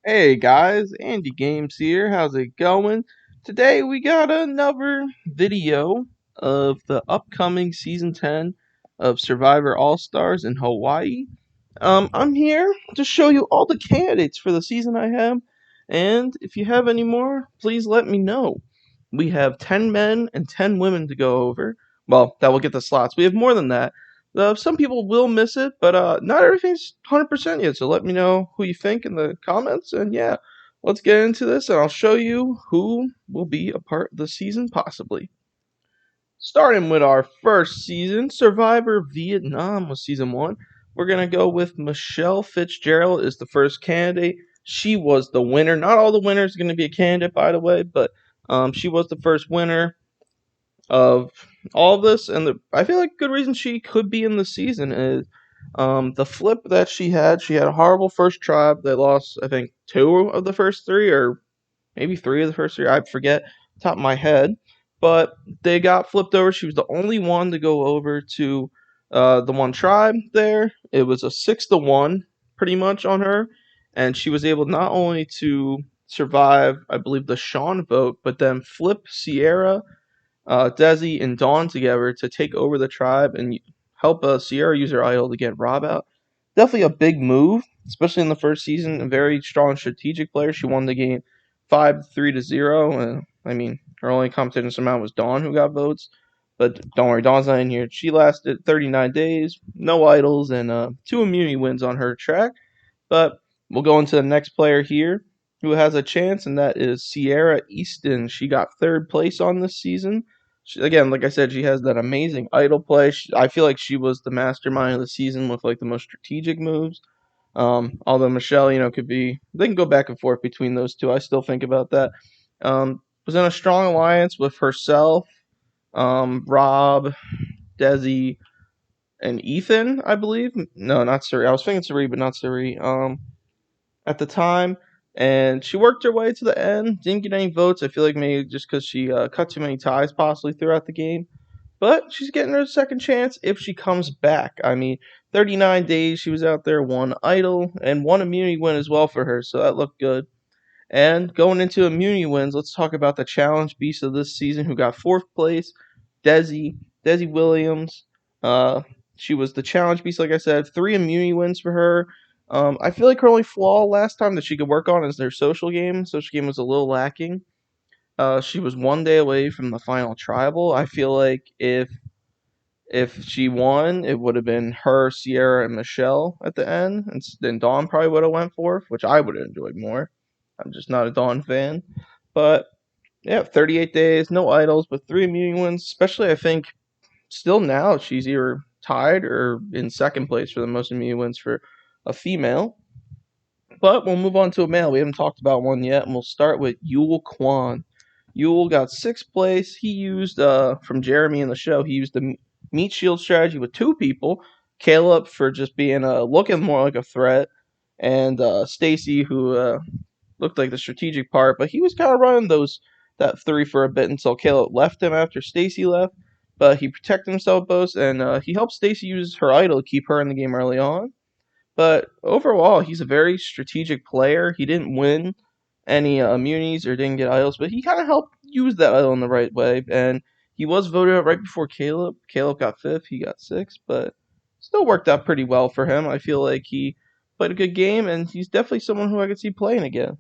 Hey guys, Andy Games here. How's it going? Today we got another video of the upcoming season 10 of Survivor All Stars in Hawaii. I'm here to show you all the candidates for the season I have, and if you have any more, please let me know. We have 10 men and 10 women to go over. Well, that will get the slots. We have more than that. Some people will miss it, but not everything's 100% yet. So let me know who you think in the comments. And yeah, let's get into this, and I'll show you who will be a part of the season, possibly. Starting with our first season, Survivor Vietnam was season 1. We're going to go with Michelle Fitzgerald is the first candidate. She was the winner. Not all the winners are going to be a candidate, by the way, but she was the first winner of all of this, and I feel like a good reason she could be in the season is the flip that she had. She had a horrible first tribe. They lost, I think, 2 of the first 3, or maybe 3 of the first 3. I forget top of my head, but they got flipped over. She was the only one to go over to the one tribe there. It was a 6-1 pretty much on her, and she was able not only to survive, I believe, the Sean vote, but then flip Sierra, Desi, and Dawn together to take over the tribe and help Sierra use her idol to get Rob out. Definitely a big move, especially in the first season. A very strong strategic player. She won the game 5-3-0. I mean, her only competition amount was Dawn, who got votes. But don't worry, Dawn's not in here. She lasted 39 days, no idols, and 2 immunity wins on her track. But we'll go into the next player here who has a chance, and that is Sierra Easton. She got 3rd place on this season. Again, like I said, she has that amazing idol play. I feel like she was the mastermind of the season with like the most strategic moves. Although Michelle, could be, they can go back and forth between those two. I still think about that. Was in a strong alliance with herself, Rob, Desi, and Ethan, I believe. No, not Suri. I was thinking Suri, but not Suri. At the time, and she worked her way to the end. Didn't get any votes. I feel like maybe just because she cut too many ties possibly throughout the game. But she's getting her second chance if she comes back. I mean, 39 days she was out there, 1 idol, and 1 immunity win as well for her, so that looked good. And going into immunity wins, let's talk about the challenge beast of this season who got 4th place, Desi Williams. Uh, she was the challenge beast, like I said, 3 immunity wins for her. I feel like her only flaw last time that she could work on is their social game. Social game was a little lacking. She was 1 day away from the final tribal. I feel like if she won, it would have been her, Sierra, and Michelle at the end, and then Dawn probably would have went 4th, which I would have enjoyed more. I'm just not a Dawn fan, but yeah, 38 days, no idols, but 3 immunity wins. Especially, I think still now she's either tied or in second place for the most immunity wins for a female. But we'll move on to a male. We haven't talked about one yet, and we'll start with Yul Kwan. Yul got 6th place. He used, from Jeremy in the show, he used the meat shield strategy with 2 people. Caleb for just being looking more like a threat, and Stacy, who looked like the strategic part, but he was kind of running that 3 for a bit until Caleb left him after Stacy left. But he protected himself both, and he helped Stacy use her idol to keep her in the game early on. But overall, he's a very strategic player. He didn't win any immunities or didn't get idols, but he kind of helped use that idol in the right way. And he was voted out right before Caleb. Caleb got 5th, he got 6th, but still worked out pretty well for him. I feel like he played a good game, and he's definitely someone who I could see playing again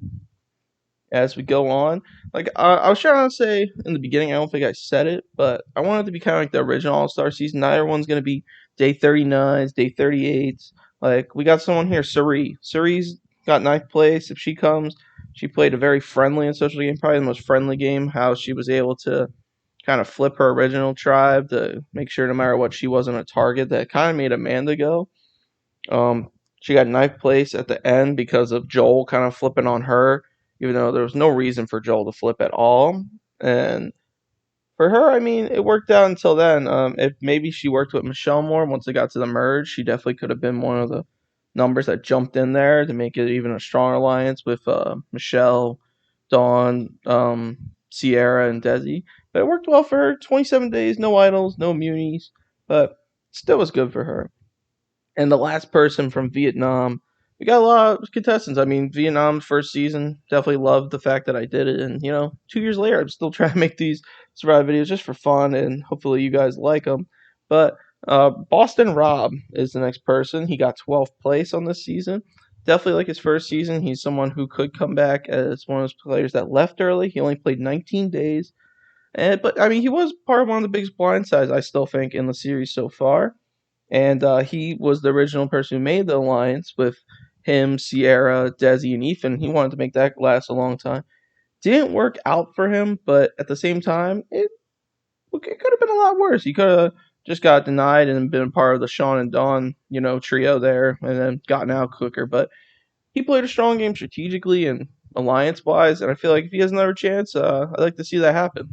as we go on. Like I was trying to say in the beginning, I don't think I said it, but I want it to be kind of like the original All Star season. Not everyone's gonna be day 39s, day 38s. Like we got someone here, Suri. Suri's got 9th place. If she comes, she played a very friendly and social game, probably the most friendly game. How she was able to kind of flip her original tribe to make sure no matter what she wasn't a target. That kind of made Amanda go. She got 9th place at the end because of Joel kind of flipping on her, even though there was no reason for Joel to flip at all. And for her, I mean, it worked out until then. If maybe she worked with Michelle more once it got to the merge, she definitely could have been one of the numbers that jumped in there to make it even a stronger alliance with Michelle, Dawn, Sierra, and Desi. But it worked well for her. 27 days, no idols, no immunities, but still was good for her. And the last person from Vietnam we got a lot of contestants. I mean, Vietnam's first season, definitely loved the fact that I did it. And, 2 years later, I'm still trying to make these survival videos just for fun, and hopefully you guys like them. But Boston Rob is the next person. He got 12th place on this season. Definitely like his first season. He's someone who could come back as one of those players that left early. He only played 19 days. But, I mean, he was part of one of the biggest blindsides, I still think, in the series so far. And he was the original person who made the alliance with him, Sierra, Desi, and Ethan. He wanted to make that last a long time. Didn't work out for him, but at the same time, it could have been a lot worse. He could have just got denied and been part of the Sean and Dawn, trio there, and then gotten out quicker. But he played a strong game strategically and alliance-wise, and I feel like if he has another chance, I'd like to see that happen.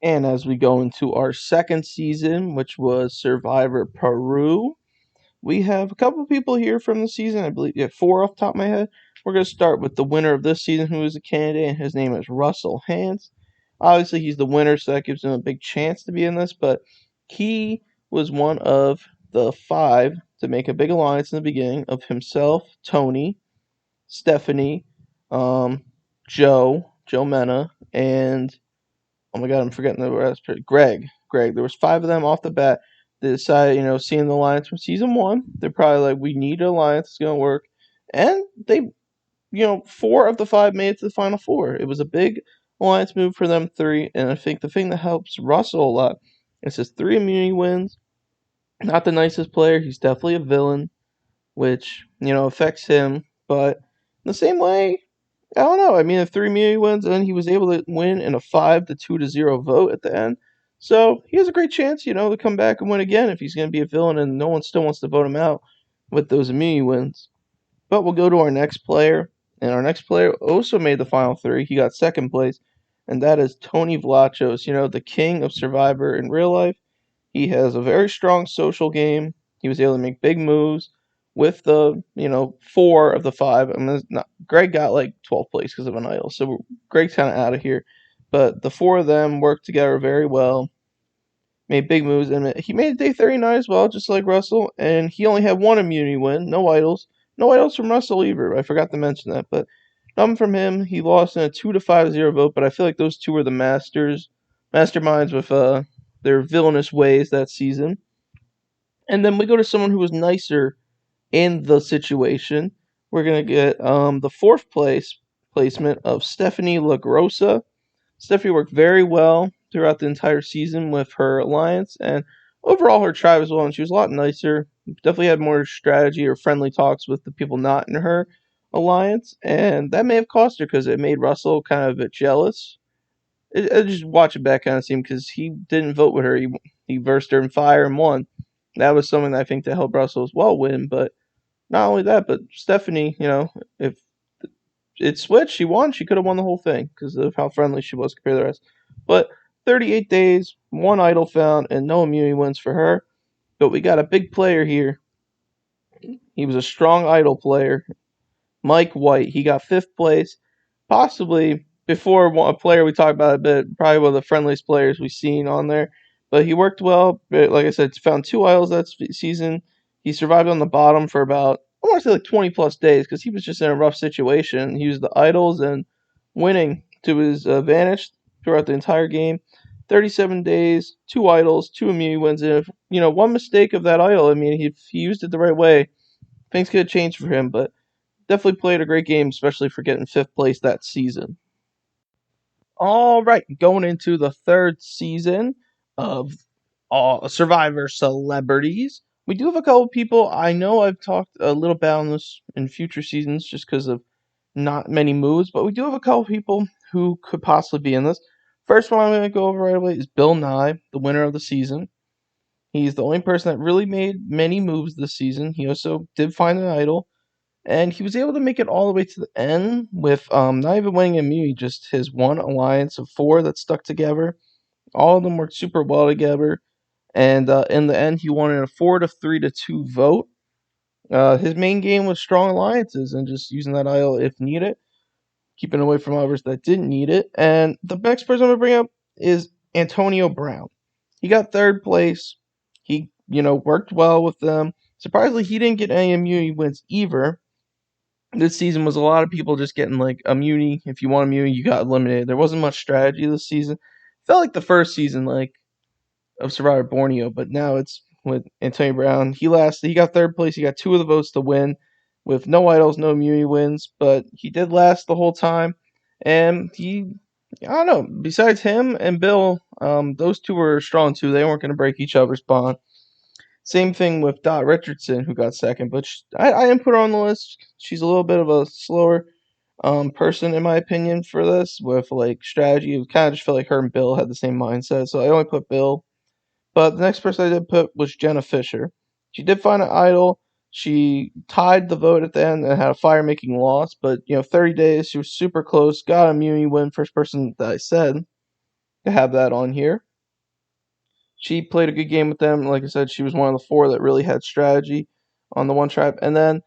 And as we go into our second season, which was Survivor Peru, we have a couple people here from the season. I believe, yeah, four off the top of my head. We're going to start with the winner of this season, who is a candidate, and his name is Russell Hantz. Obviously, he's the winner, so that gives him a big chance to be in this, but he was one of the five to make a big alliance in the beginning of himself, Tony, Stephanie, um, Joe Mena, and oh my god, I'm forgetting the rest. Greg. There was five of them off the bat. They decided, seeing the alliance from season one, they're probably like, we need an alliance. It's gonna work, and they, four of the five made it to the final four. It was a big alliance move for them three, and I think the thing that helps Russell a lot is his three immunity wins. Not the nicest player. He's definitely a villain, which affects him. But in the same way, I don't know. I mean, if three immunity wins, and then he was able to win in a 5-2-0 vote at the end. So he has a great chance, to come back and win again if he's going to be a villain and no one still wants to vote him out with those immunity wins. But we'll go to our next player, and our next player also made the final three. He got second place, and that is Tony Vlachos, the king of Survivor in real life. He has a very strong social game. He was able to make big moves with the, four of the five. I mean, Greg got like 12th place because of an idol, so Greg's kind of out of here. But the four of them worked together very well, made big moves, and he made day 39 as well, just like Russell. And he only had one immunity win, no idols from Russell either. I forgot to mention that, but none from him. He lost in a 2-5-0 vote, but I feel like those two were the masterminds with their villainous ways that season. And then we go to someone who was nicer in the situation. We're gonna get the fourth placement of Stephanie LaGrossa. Stephanie worked very well throughout the entire season with her alliance, and overall her tribe as well. And she was a lot nicer. Definitely had more strategy or friendly talks with the people not in her alliance, and that may have cost her because it made Russell kind of a bit jealous. I just watch it back kind of seem because he didn't vote with her. He versed her in fire and won. That was something that I think to help Russell as well win. But not only that, but Stephanie, if it switched, she won. She could have won the whole thing because of how friendly she was compared to the rest. But 38 days, one idol found, and no immunity wins for her. But we got a big player here. He was a strong idol player. Mike White. He got fifth place. Possibly before a player we talked about a bit, probably one of the friendliest players we've seen on there. But he worked well. Like I said, found two idols that season. He survived on the bottom for about, I want to say like 20 plus days because he was just in a rough situation. He used the idols and winning to his advantage throughout the entire game. 37 days, two idols, two immunity wins. And if, one mistake of that idol, I mean, if he used it the right way, things could have changed for him. But definitely played a great game, especially for getting fifth place that season. All right, going into the third season of Survivor Celebrities. We do have a couple people. I know I've talked a little bit on this in future seasons just because of not many moves, but we do have a couple people who could possibly be in this. First one I'm going to go over right away is Bill Nye, the winner of the season. He's the only person that really made many moves this season. He also did find an idol, and he was able to make it all the way to the end with not even winning immunity, just his one alliance of four that stuck together. All of them worked super well together, and in the end, he won in a 4-3-2 vote. His main game was strong alliances and just using that idol if needed, keeping away from others that didn't need it. And the next person I'm going to bring up is Antonio Brown. He got third place. He, worked well with them. Surprisingly, he didn't get any immunity wins either. This season was a lot of people just getting like immunity. If you want immunity, you got eliminated. There wasn't much strategy this season. Felt like the first season like of Survivor Borneo, but now it's with Antonio Brown. He lasted. He got third place. He got 2 of the votes to win, with no idols, no immunity wins. But he did last the whole time, and I don't know. Besides him and Bill, those two were strong too. They weren't going to break each other's bond. Same thing with Dot Richardson, who got second, but I didn't put her on the list. She's a little bit of a slower person, in my opinion, for this, with like strategy. It kind of just felt like her and Bill had the same mindset, so I only put Bill. But the next person I did put was Jenna Fisher. She did find an idol. She tied the vote at the end and had a fire making loss, but 30 days, she was super close, got a immunity win, first person that I said to have that on here. She played a good game with them. Like I said, she was one of the 4 that really had strategy on the one tribe. And then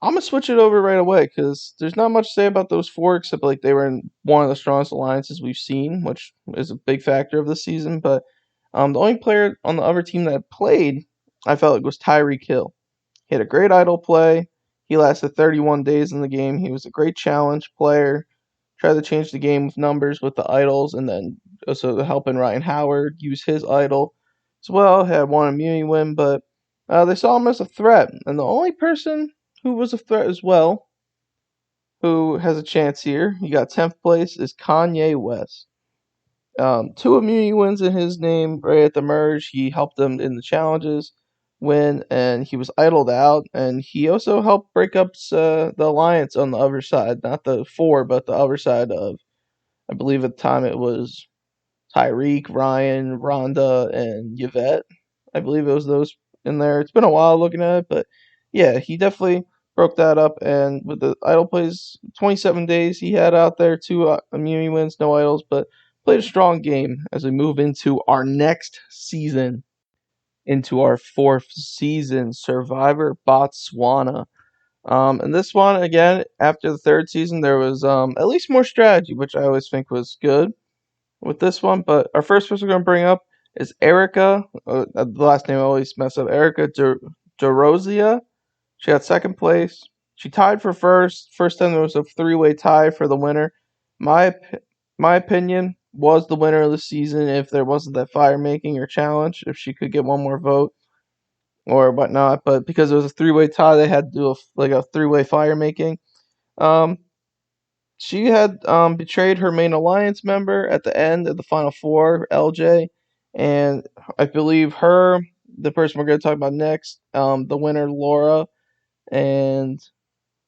I'm gonna switch it over right away because there's not much to say about those 4 except like they were in one of the strongest alliances we've seen, which is a big factor of the season. But the only player on the other team that played, I felt like, was Tyreek Hill. He had a great idol play. He lasted 31 days in the game. He was a great challenge player. Tried to change the game with numbers with the idols, and then also helping Ryan Howard use his idol as well. Had one immunity win, but they saw him as a threat. And the only person who was a threat as well, who has a chance here, he got 10th place, is Kanye West. 2 immunity wins in his name right at the merge. He helped them in the challenges win, and he was idled out. And he also helped break up the alliance on the other side, not the 4, but the other side of, I believe at the time it was Tyreek, Ryan, Rhonda, and Yvette. I believe it was those in there. It's been a while looking at it, but yeah, he definitely broke that up. And with the idol plays, 27 days he had out there, 2 immunity wins, no idols, but played a strong game as we move into our next season, into our 4th season, Survivor Botswana. And this one, again, after the 3rd season, there was at least more strategy, which I always think was good with this one. But our first person we're going to bring up is Erica. The last name I always mess up. Erica DeRosia. She got 2nd place. She tied for first. First time there was a 3-way tie for the winner. My opinion was the winner of the season if there wasn't that fire making or challenge. If she could get one more vote or whatnot, but because it was a 3-way tie, they had to do a 3-way fire making. She had betrayed her main alliance member at the end of the final 4, LJ, and I believe the person we're going to talk about next, the winner, Laura, and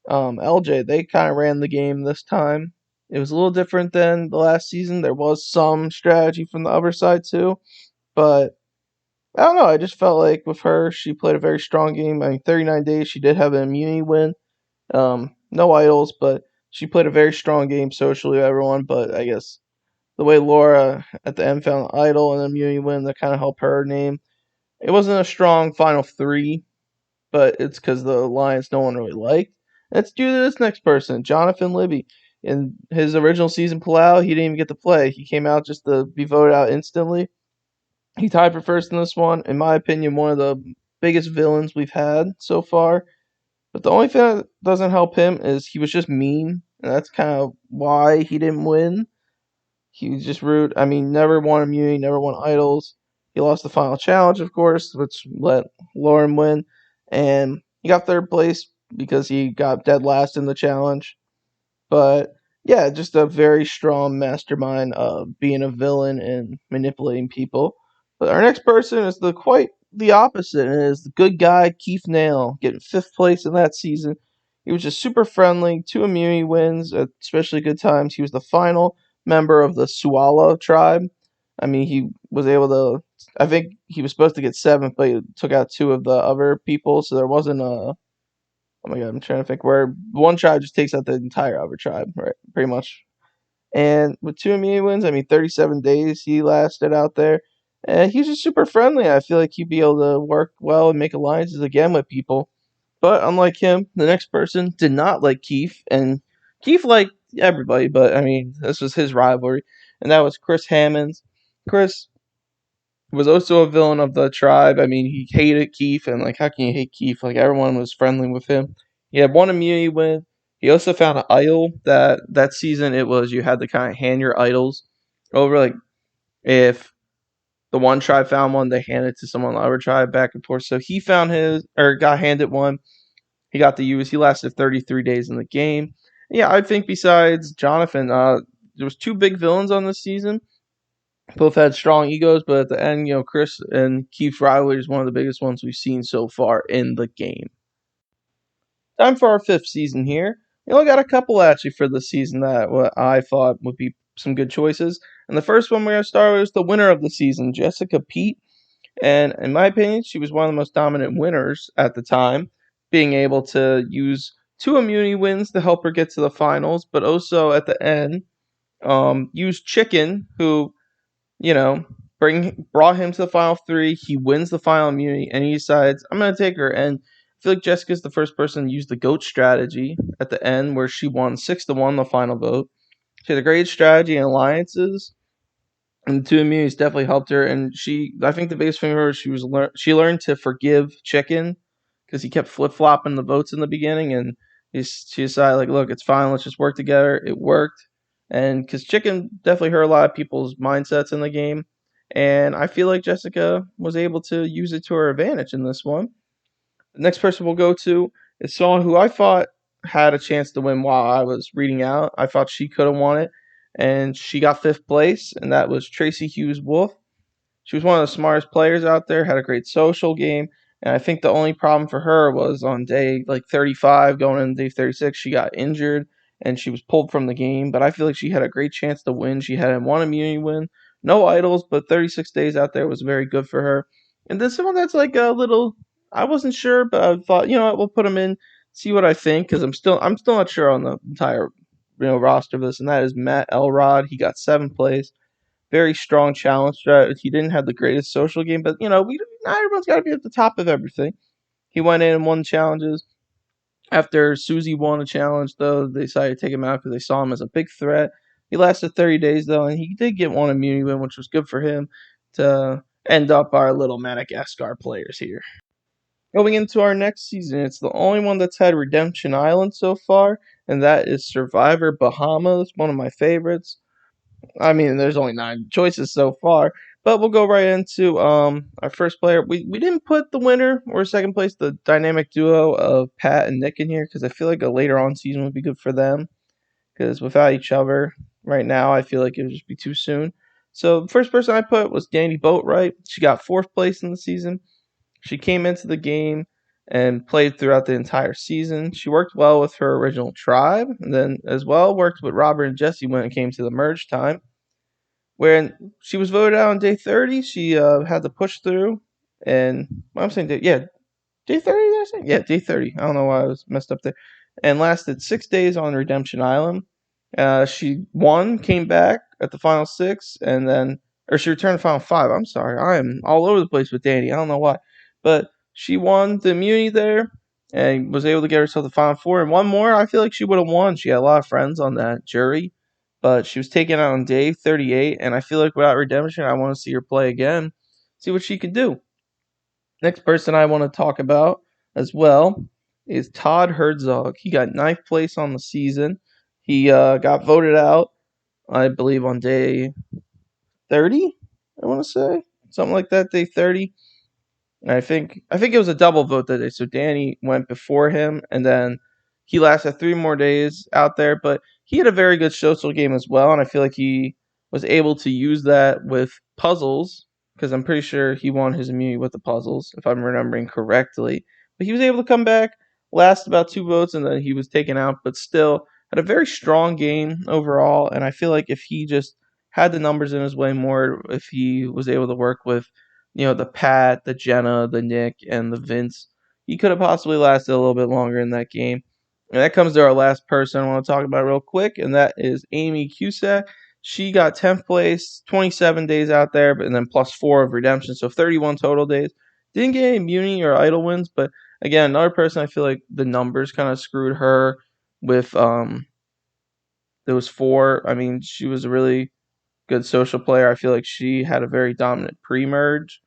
LJ, they kind of ran the game this time. It was a little different than the last season. There was some strategy from the other side too, but I don't know. I just felt like with her, she played a very strong game. I mean, 39 days, she did have an immunity win. No idols, but she played a very strong game socially with everyone. But I guess the way Laura at the end found an idol and an immunity win that kind of helped her name. It wasn't a strong final 3, but it's because the alliance no one really liked. Let's do this next person, Jonathan Libby. In his original season, Palau, he didn't even get to play. He came out just to be voted out instantly. He tied for first in this one. In my opinion, one of the biggest villains we've had so far. But the only thing that doesn't help him is he was just mean, and that's kind of why he didn't win. He was just rude. I mean, never won immunity, never won idols. He lost the final challenge, of course, which let Lauren win. And he got 3rd place because he got dead last in the challenge. But yeah, just a very strong mastermind of being a villain and manipulating people. But our next person is quite the opposite, and it is the good guy Keith Nail, getting 5th place in that season. He was just super friendly, 2 immunity wins, especially good times. He was the final member of the Suala tribe. I mean, he was able to. I think he was supposed to get 7th, but he took out 2 of the other people, so there wasn't a. Oh my god, I'm trying to think where one tribe just takes out the entire other tribe, right? Pretty much. And with 2 immunity wins, I mean, 37 days he lasted out there. And he's just super friendly. I feel like he'd be able to work well and make alliances again with people. But unlike him, the next person did not like Keith. And Keith liked everybody, but I mean, this was his rivalry. And that was Chris Hammonds. Chris was also a villain of the tribe. I mean, he hated Keith, and like, how can you hate Keith? Like, everyone was friendly with him. He had one immunity win. He also found an idol that season. It was you had to kind of hand your idols over. Like, if the one tribe found one, they handed it to someone in the other tribe back and forth. So he found his, or got handed one. He got to use. He lasted 33 days in the game. Yeah, I think besides Jonathan, there was two big villains on this season. Both had strong egos, but at the end, Chris and Keith Riley is one of the biggest ones we've seen so far in the game. Time for our fifth season here. We only got a couple actually for the season that what I thought would be some good choices. And the first one we're going to start with is the winner of the season, Jessica Pete. And in my opinion, she was one of the most dominant winners at the time, being able to use two immunity wins to help her get to the finals, but also at the end, use Chicken, who you know, brought him to the final three. He wins the final immunity, and he decides, I'm going to take her. And I feel like Jessica's the first person to use the GOAT strategy at the end, where she won 6-1 the final vote. She had a great strategy and alliances, and the two immunities definitely helped her. And I think the biggest thing for her, she learned to forgive Chicken because he kept flip flopping the votes in the beginning, and she decided like, look, it's fine, let's just work together. It worked, and because Chicken definitely hurt a lot of people's mindsets in the game, and I feel like Jessica was able to use it to her advantage in this one. The next person we'll go to is someone who I thought had a chance to win while I was reading out. I thought she could have won it, and she got fifth place, and that was Tracy Hughes Wolf. She was one of the smartest players out there, had a great social game, and I think the only problem for her was on day like 35, going into day 36, she got injured and she was pulled from the game. But I feel like she had a great chance to win. She had one immunity win, no idols, but 36 days out there was very good for her. And then someone that's like a little, I wasn't sure, but I thought, you know what, we'll put him in, see what I think, because I'm still not sure on the entire roster of this, and that is Matt Elrod. He got seventh place, very strong challenge strategy. He didn't have the greatest social game, but not everyone's got to be at the top of everything. He went in and won challenges. After Susie won a challenge, though, they decided to take him out because they saw him as a big threat. He lasted 30 days, though, and he did get one immunity win, which was good for him to end up our little Madagascar players here. Going into our next season, it's the only one that's had Redemption Island so far, and that is Survivor Bahamas, one of my favorites. I mean, there's only 9 choices so far, but we'll go right into our first player. We didn't put the winner or second place, the dynamic duo of Pat and Nick in here because I feel like a later on season would be good for them. Because without each other right now, I feel like it would just be too soon. So the first person I put was Danny Boatwright. She got 4th place in the season. She came into the game and played throughout the entire season. She worked well with her original tribe, and then as well worked with Robert and Jesse when it came to the merge time. When she was voted out on day 30, she had to push through, and I'm saying, day 30. Did I say? Yeah, day 30. I don't know why I was messed up there. And lasted 6 days on Redemption Island. She won, came back at the final 6, and then, or she returned to final 5. I'm sorry, I am all over the place with Danny. I don't know why, but she won the immunity there and was able to get herself to final 4. And one more, I feel like she would have won. She had a lot of friends on that jury, but she was taken out on day 38. And I feel like without Redemption, I want to see her play again, see what she can do. Next person I want to talk about as well is Todd Herzog. He got 9th place on the season. He got voted out, I believe, on day 30. I want to say something like that, day 30. And I think it was a double vote that day. So Danny went before him, and then he lasted 3 more days out there. But he had a very good social game as well, and I feel like he was able to use that with puzzles because I'm pretty sure he won his immunity with the puzzles, if I'm remembering correctly. But he was able to come back, last about 2 votes, and then he was taken out. But still had a very strong game overall, and I feel like if he just had the numbers in his way more, if he was able to work with the Pat, the Jenna, the Nick, and the Vince. He could have possibly lasted a little bit longer in that game. And that comes to our last person I want to talk about real quick, and that is Amy Cusack. She got 10th place, 27 days out there, and then plus 4 of redemption, so 31 total days. Didn't get any immunity or idol wins, but again, another person I feel like the numbers kind of screwed her with those 4. I mean, she was really good social player. I feel like she had a very dominant pre-merge,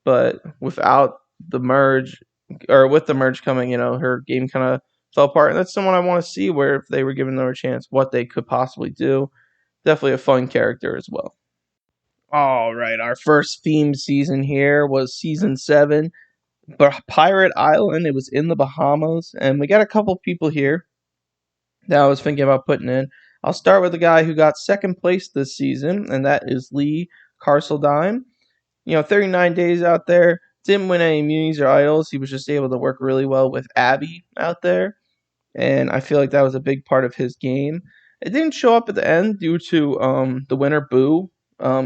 but without the merge, or with the merge coming, her game kind of fell apart. And that's someone I want to see where if they were given their chance, what they could possibly do. Definitely a fun character as well. All right, our first themed season here was season 7, Pirate Island. It was in the Bahamas, and we got a couple people here that I was thinking about putting in. I'll start with the guy who got second place this season, and that is Lee Carseldine. 39 days out there, didn't win any immunities or idols. He was just able to work really well with Abby out there, and I feel like that was a big part of his game. It didn't show up at the end due to the winner, Boo.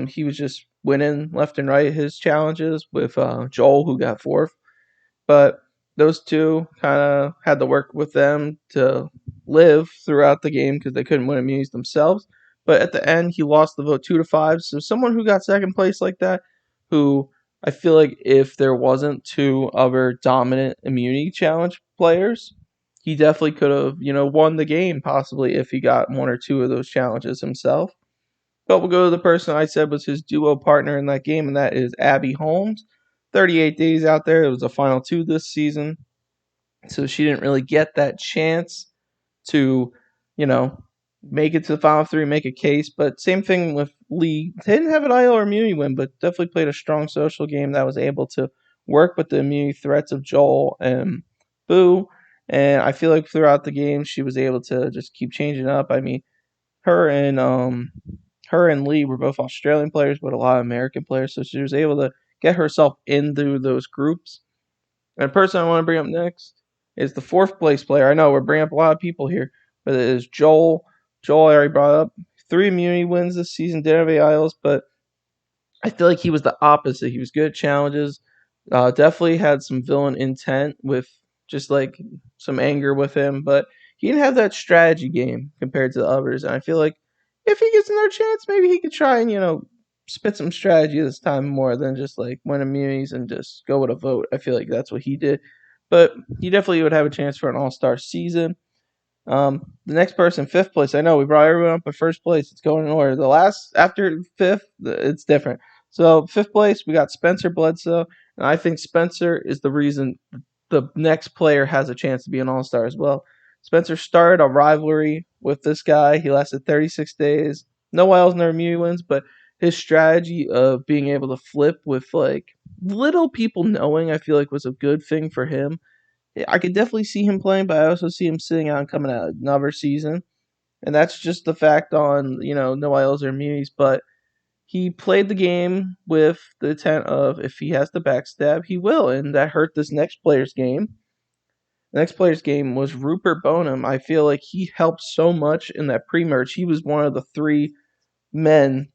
He was just winning left and right his challenges with Joel, who got fourth. But those two kind of had to work with them to live throughout the game because they couldn't win immunities themselves. But at the end, he lost the vote 2-5. So someone who got second place like that, who I feel like if there wasn't two other dominant immunity challenge players, he definitely could have, won the game possibly if he got one or two of those challenges himself. But we'll go to the person I said was his duo partner in that game, and that is Abby Holmes. 38 days out there. It was the final 2 this season. So she didn't really get that chance to, make it to the final 3, make a case. But same thing with Lee. Didn't have an IL or immunity win, but definitely played a strong social game that was able to work with the immunity threats of Joel and Boo. And I feel like throughout the game, she was able to just keep changing up. I mean, her and Lee were both Australian players, but a lot of American players. So she was able to get herself into those groups. And the person I want to bring up next is the 4th place player. I know we're bringing up a lot of people here, but it is Joel. Joel I already brought up. 3 immunity wins this season, didn't have any idols, but I feel like he was the opposite. He was good at challenges. Definitely had some villain intent with just like some anger with him, but he didn't have that strategy game compared to the others. And I feel like if he gets another chance, maybe he could try and spit some strategy this time more than just like win immunities and just go with a vote. I feel like that's what he did, but he definitely would have a chance for an all-star season. The next person, 5th place. I know we brought everyone up at 1st place. It's going in order. The last after 5th, it's different. So 5th place, we got Spencer Bledsoe, and I think Spencer is the reason the next player has a chance to be an all-star as well. Spencer started a rivalry with this guy. He lasted 36 days. No L's, no immunity wins, but his strategy of being able to flip with like little people knowing, I feel like was a good thing for him. I could definitely see him playing, but I also see him sitting out and coming out another season. And that's just the fact on, no ILs or immunities. But he played the game with the intent of if he has to backstab, he will. And that hurt this next player's game. The next player's game was Rupert Bonham. I feel like he helped so much in that pre-merge. He was one of the 3 men,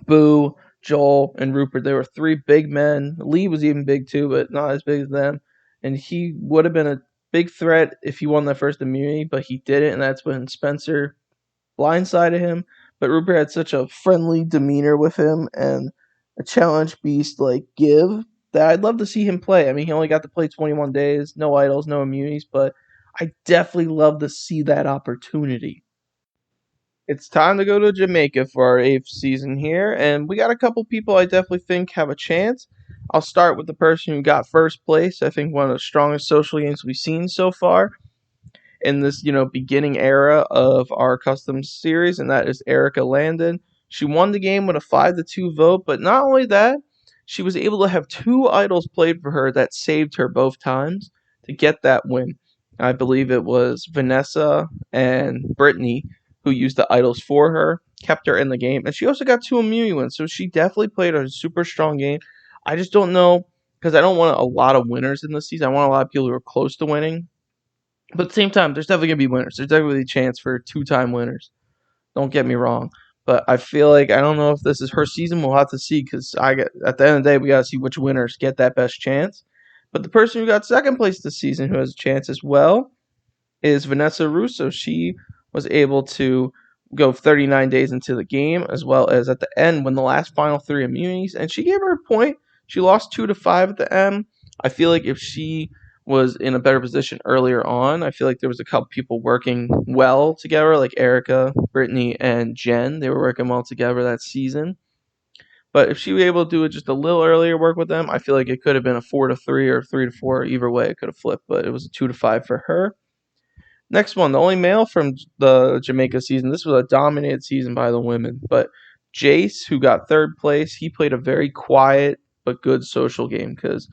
Boo, Joel, and Rupert. They were 3 big men. Lee was even big too, but not as big as them. And he would have been a big threat if he won that first immunity, but he didn't, and that's when Spencer blindsided him. But Rupert had such a friendly demeanor with him and a challenge beast like give that I'd love to see him play. I mean, he only got to play 21 days, no idols, no immunities, but I definitely love to see that opportunity. It's time to go to Jamaica for our 8th season here, and we got a couple people I definitely think have a chance. I'll start with the person who got 1st place. I think one of the strongest social games we've seen so far in this, beginning era of our custom series, and that is Erica Landon. She won the game with a 5-2 vote, but not only that, she was able to have 2 idols played for her that saved her both times to get that win. I believe it was Vanessa and Brittany who used the idols for her, kept her in the game, and she also got 2 immunity wins, so she definitely played a super strong game. I just don't know, because I don't want a lot of winners in this season. I want a lot of people who are close to winning. But at the same time, there's definitely going to be winners. There's definitely a chance for 2-time winners. Don't get me wrong. But I feel like I don't know if this is her season. We'll have to see because at the end of the day, we got to see which winners get that best chance. But the person who got 2nd place this season who has a chance as well is Vanessa Russo. She was able to go 39 days into the game as well as at the end when the last final 3 immunities. And she gave her a point. She lost 2-5 at the end. I feel like if she was in a better position earlier on. I feel like there was a couple people working well together, like Erica, Brittany, and Jen. They were working well together that season. But if she was able to do it just a little earlier, work with them, I feel like it could have been a 4-3 or 3-4. Either way, it could have flipped, but it was a 2-5 for her. Next one, the only male from the Jamaica season. This was a dominated season by the women, but Jace, who got third place, he played a very quiet but good social game because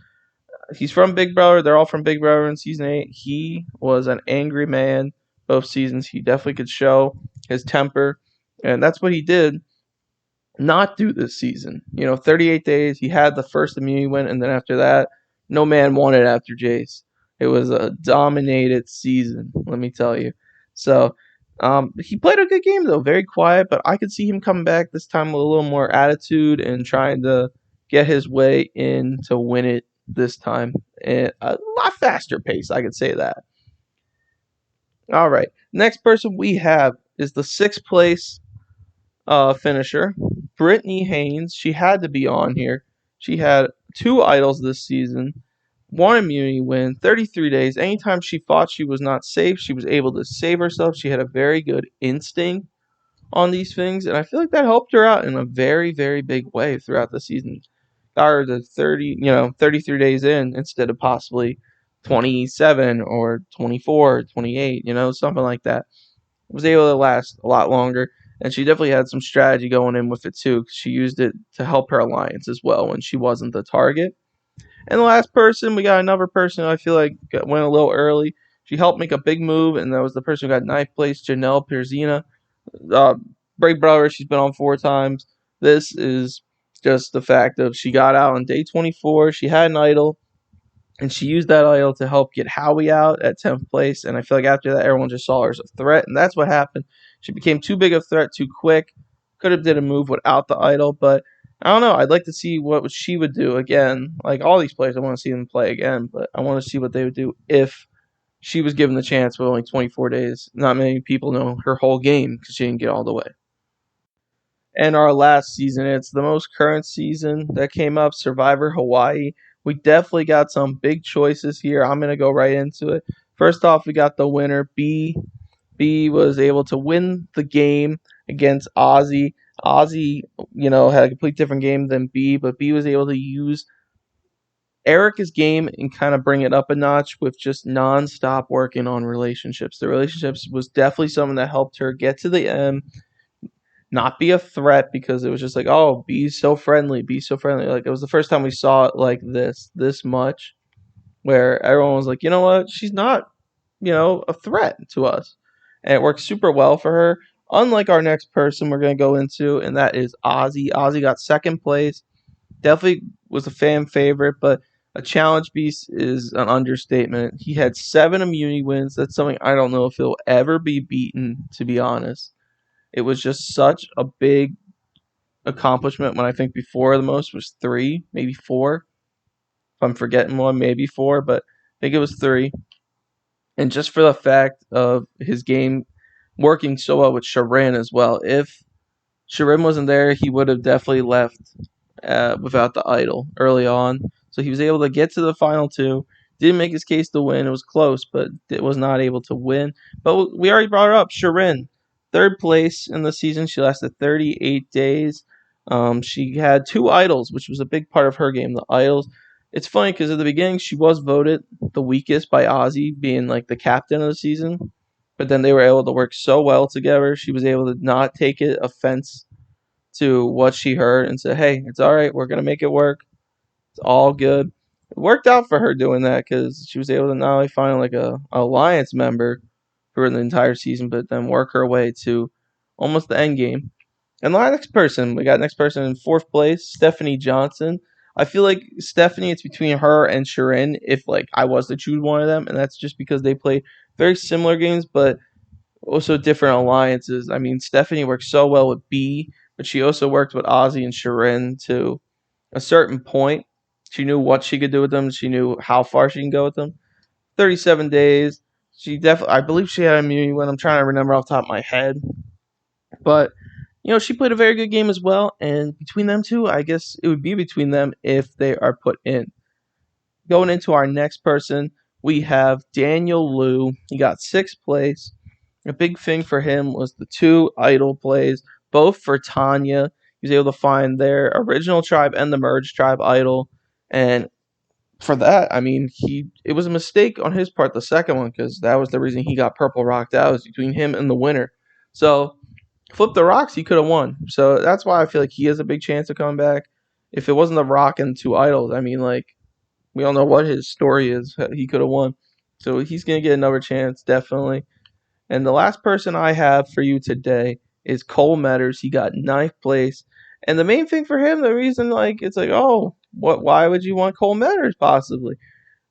he's from Big Brother. They're all from Big Brother in season 8. He was an angry man both seasons. He definitely could show his temper, and that's what he did not do this season. 38 days. He had the first immunity win, and then after that, no man won it after Jace. It was a dominated season, let me tell you. So he played a good game, though. Very quiet, but I could see him coming back this time with a little more attitude and trying to get his way in to win it this time. At a lot faster pace, I could say that. All right. Next person we have is the 6th place finisher, Brittany Haynes. She had to be on here. She had 2 idols this season, 1 immunity win, 33 days. Anytime she thought she was not safe, she was able to save herself. She had a very good instinct on these things, and I feel like that helped her out in a very, very big way throughout the season. Got her to 33 days in instead of possibly 27 or 24 or 28, something like that. Was able to last a lot longer, and she definitely had some strategy going in with it too, because she used it to help her alliance as well when she wasn't the target. And the last person, we got another person who I feel like went a little early. She helped make a big move, and that was the person who got 9th place, Janelle Pierzina. Big Brother, she's been on 4 times. This is just the fact of she got out on day 24. She had an idol, and she used that idol to help get Howie out at 10th place. And I feel like after that, everyone just saw her as a threat, and that's what happened. She became too big of a threat too quick. Could have did a move without the idol, but I don't know. I'd like to see what she would do again. Like all these players, I want to see them play again, but I want to see what they would do if she was given the chance with only 24 days. Not many people know her whole game because she didn't get all the way. And our last season, it's the most current season that came up, Survivor Hawaii. We definitely got some big choices here. I'm going to go right into it. First off, we got the winner, B. B was able to win the game against Ozzy. Ozzy, had a complete different game than B, but B was able to use Erica's game and kind of bring it up a notch with just nonstop working on relationships. The relationships was definitely something that helped her get to the end, not be a threat, because it was just like, oh, be so friendly, be so friendly. Like it was the first time we saw it like this much, where everyone was like, you know what, she's not, a threat to us, and it worked super well for her. Unlike our next person we're gonna go into, and that is Ozzy. Ozzy got 2nd place. Definitely was a fan favorite, but a challenge beast is an understatement. He had 7 immunity wins. That's something I don't know if he'll ever be beaten, to be honest. It was just such a big accomplishment when I think before the most was 3, maybe 4. If I'm forgetting one, maybe 4, but I think it was 3. And just for the fact of his game working so well with Sharon as well. If Sharon wasn't there, he would have definitely left without the idol early on. So he was able to get to the final 2. Didn't make his case to win. It was close, but it was not able to win. But we already brought her up. Sharon, 3rd place in the season. She lasted 38 days. She had 2 idols, which was a big part of her game. The idols. It's funny because at the beginning she was voted the weakest by Ozzy, being like the captain of the season. But then they were able to work so well together. She was able to not take it offense to what she heard and say, hey, it's all right. We're going to make it work. It's all good. It worked out for her doing that because she was able to not only find like a alliance member for the entire season, but then work her way to almost the end game. And the we got next person in 4th place, Stephanie Johnson. I feel like Stephanie, it's between her and Sharon if like I was to choose one of them, and that's just because they play very similar games, but also different alliances. I mean, Stephanie worked so well with B, but she also worked with Ozzy and Sharon to a certain point. She knew what she could do with them. She knew how far she can go with them. 37 days. She definitely, I believe she had immunity when I'm trying to remember off the top of my head. But, she played a very good game as well. And between them two, I guess it would be between them if they are put in. Going into our next person, we have Daniel Liu. He got 6th place. A big thing for him was the 2 idol plays, both for Tanya. He was able to find their original tribe and the merged tribe idol. And for that, I mean, it was a mistake on his part, the second one, because that was the reason he got purple rocked out, was between him and the winner. So flip the rocks, he could have won. So that's why I feel like he has a big chance of coming back. If it wasn't the rock and 2 idols, I mean, like, we all know what his story is. He could have won. So he's going to get another chance, definitely. And the last person I have for you today is Cole Metters. He got 9th place. And the main thing for him, the reason, like, it's like, oh, why would you want Cole Metters possibly?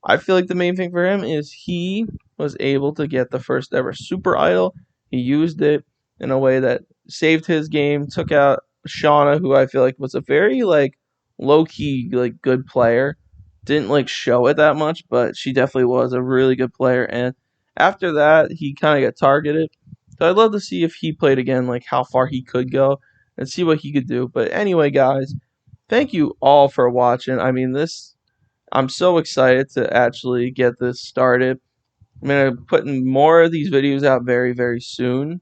I feel like the main thing for him is he was able to get the first ever Super Idol. He used it in a way that saved his game, took out Shauna, who I feel like was a very like low key like good player. Didn't like show it that much, but she definitely was a really good player. And after that, he kind of got targeted. So I'd love to see if he played again, like how far he could go and see what he could do. But anyway, guys, thank you all for watching. I mean, I'm so excited to actually get this started. I'm going to put more of these videos out very, very soon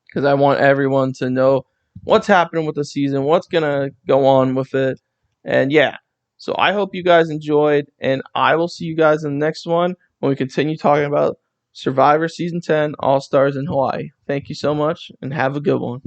because I want everyone to know what's happening with the season, what's going to go on with it. And yeah, so I hope you guys enjoyed, and I will see you guys in the next one when we continue talking about Survivor Season 10 All Stars in Hawaii. Thank you so much, and have a good one.